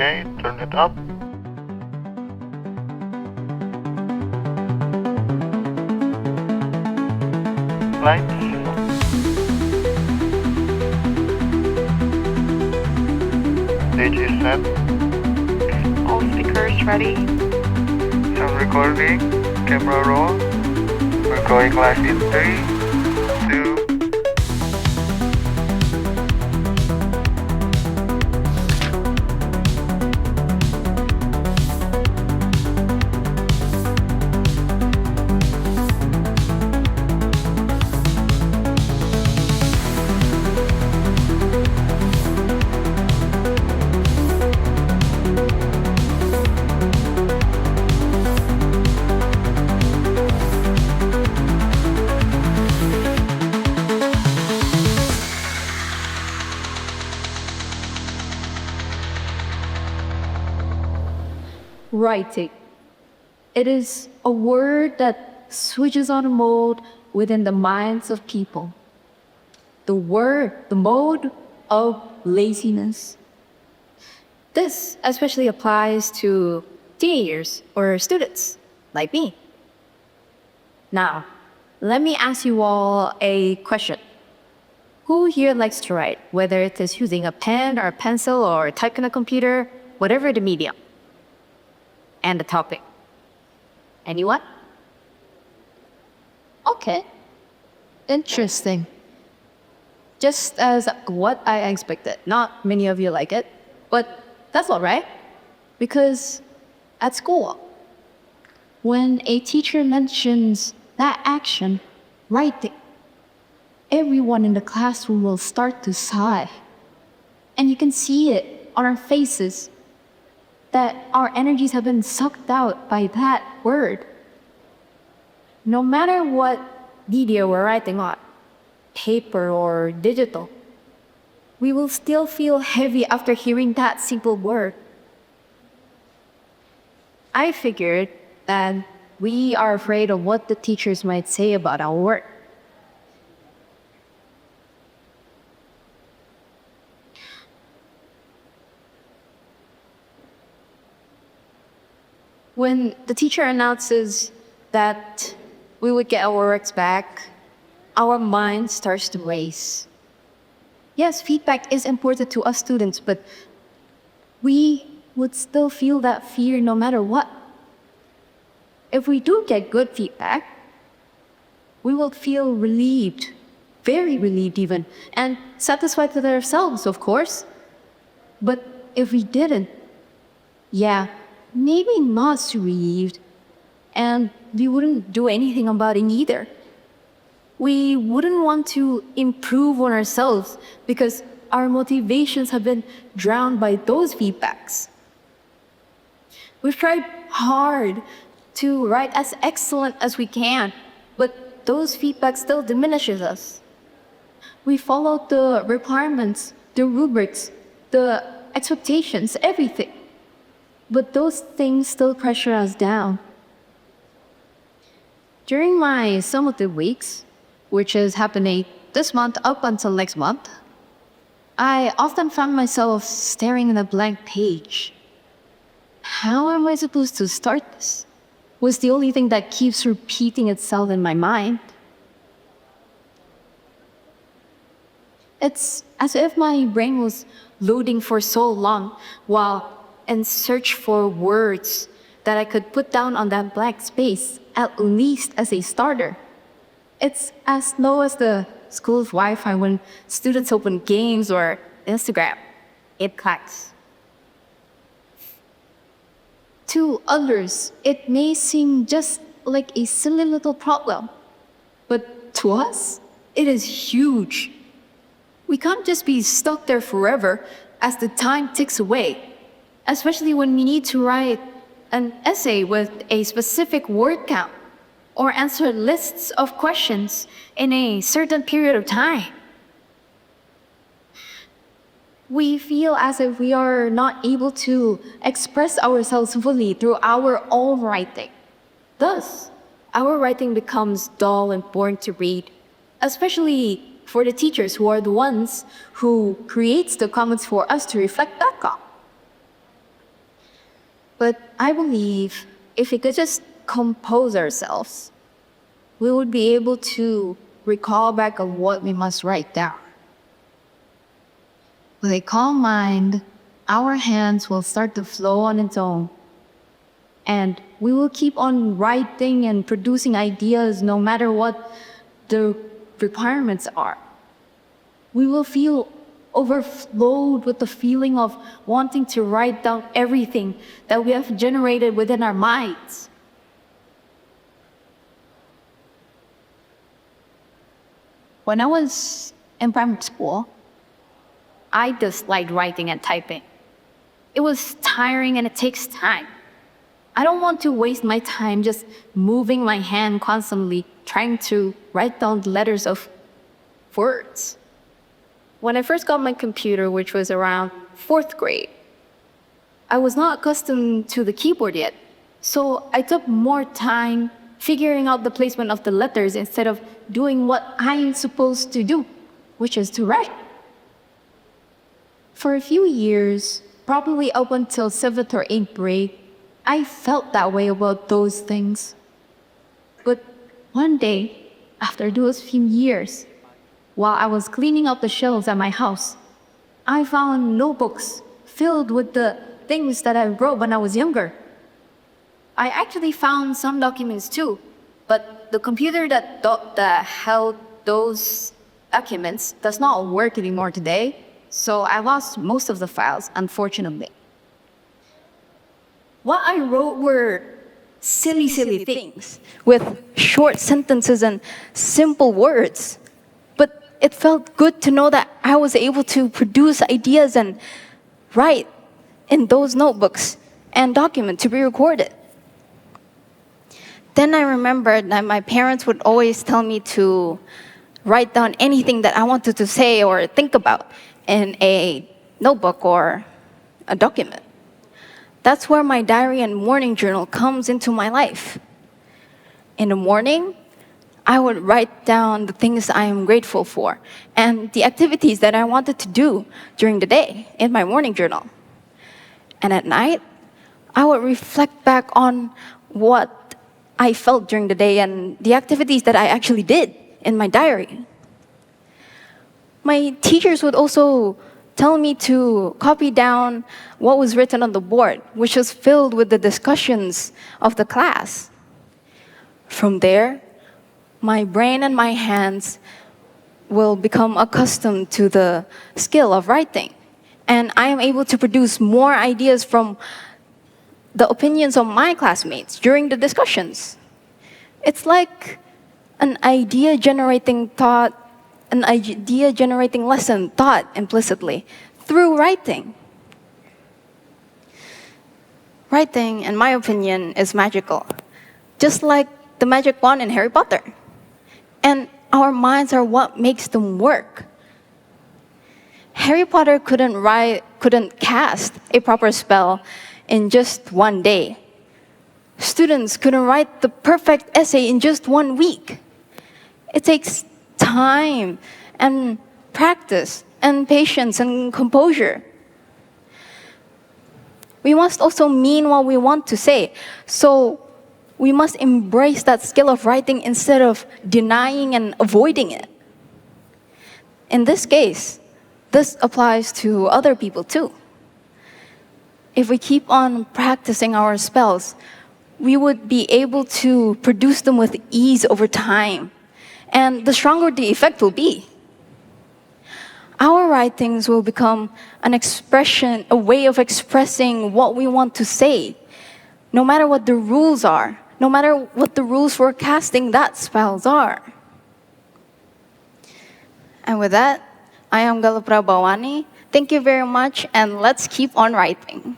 Okay, turn it up. Lights. Stage is set. All speakers ready. Sound recording. Camera roll. We're going live in 3, 2. Writing. It is a word that switches on a mode within the minds of people. The mode of laziness. This especially applies to teenagers or students like me. Now, let me ask you all a question. Who here likes to write, whether it is using a pen or a pencil or type in a computer, whatever the medium and the topic? Anyone? Okay. Interesting. Just as what I expected. Not many of you like it, but that's all right. Because at school, when a teacher mentions that action, writing, everyone in the classroom will start to sigh. And you can see it on our faces that our energies have been sucked out by that word. No matter what media we're writing on, paper or digital, we will still feel heavy after hearing that simple word. I figured that we are afraid of what the teachers might say about our work. When the teacher announces that we would get our works back, our mind starts to race. Yes, feedback is important to us students, but we would still feel that fear no matter what. If we do get good feedback, we will feel relieved, very relieved even, and satisfied with ourselves, of course. But if we didn't, yeah, maybe not so relieved, and we wouldn't do anything about it either. We wouldn't want to improve on ourselves because our motivations have been drowned by those feedbacks. We've tried hard to write as excellent as we can, but those feedbacks still diminishes us. We followed the requirements, the rubrics, the expectations, everything. But those things still pressure us down. During my summative weeks, which is happening this month up until next month, I often found myself staring at a blank page. How am I supposed to start this? Was the only thing that keeps repeating itself in my mind. It's as if my brain was loading for so long while in search for words that I could put down on that blank space, at least as a starter. It's as low as the school's Wi-Fi when students open games or Instagram. It cracks. To others, it may seem just like a silly little problem, but to us, it is huge. We can't just be stuck there forever as the time ticks away, especially when we need to write an essay with a specific word count or answer lists of questions in a certain period of time. We feel as if we are not able to express ourselves fully through our own writing. Thus, our writing becomes dull and boring to read, especially for the teachers who are the ones who creates the comments for us to reflect back on. But I believe if we could just compose ourselves, we would be able to recall back of what we must write down. With a calm mind, our hands will start to flow on its own. And we will keep on writing and producing ideas no matter what the requirements are. We will feel overflowed with the feeling of wanting to write down everything that we have generated within our minds. When I was in primary school, I disliked writing and typing. It was tiring and it takes time. I don't want to waste my time just moving my hand constantly, trying to write down letters of words. When I first got my computer, which was around 4th grade, I was not accustomed to the keyboard yet. So I took more time figuring out the placement of the letters instead of doing what I'm supposed to do, which is to write. For a few years, probably up until 7th or 8th grade, I felt that way about those things. But one day, after those few years, while I was cleaning up the shelves at my house, I found notebooks filled with the things that I wrote when I was younger. I actually found some documents too, but the computer that held those documents does not work anymore today, so I lost most of the files, unfortunately. What I wrote were silly things with short sentences and simple words. But it felt good to know that I was able to produce ideas and write in those notebooks and document to be recorded. Then I remembered that my parents would always tell me to write down anything that I wanted to say or think about in a notebook or a document. That's where my diary and morning journal comes into my life. In the morning, I would write down the things I am grateful for and the activities that I wanted to do during the day in my morning journal. And at night, I would reflect back on what I felt during the day and the activities that I actually did in my diary. My teachers would also tell me to copy down what was written on the board, which was filled with the discussions of the class. From there, my brain and my hands will become accustomed to the skill of writing. And I am able to produce more ideas from the opinions of my classmates during the discussions. It's like an idea-generating lesson taught implicitly through writing. Writing, in my opinion, is magical, just like the magic wand in Harry Potter. And our minds are what makes them work. Harry Potter couldn't cast a proper spell in just one day. Students couldn't write the perfect essay in just 1 week. It takes time and practice and patience and composure. We must also mean what we want to say. So we must embrace that skill of writing instead of denying and avoiding it. In this case, this applies to other people too. If we keep on practicing our spells, we would be able to produce them with ease over time. And the stronger the effect will be. Our writings will become an expression, a way of expressing what we want to say, no matter what the rules are, no matter what the rules for casting that spells are. And with that, I am Galuh Prabawani. Thank you very much, and let's keep on writing.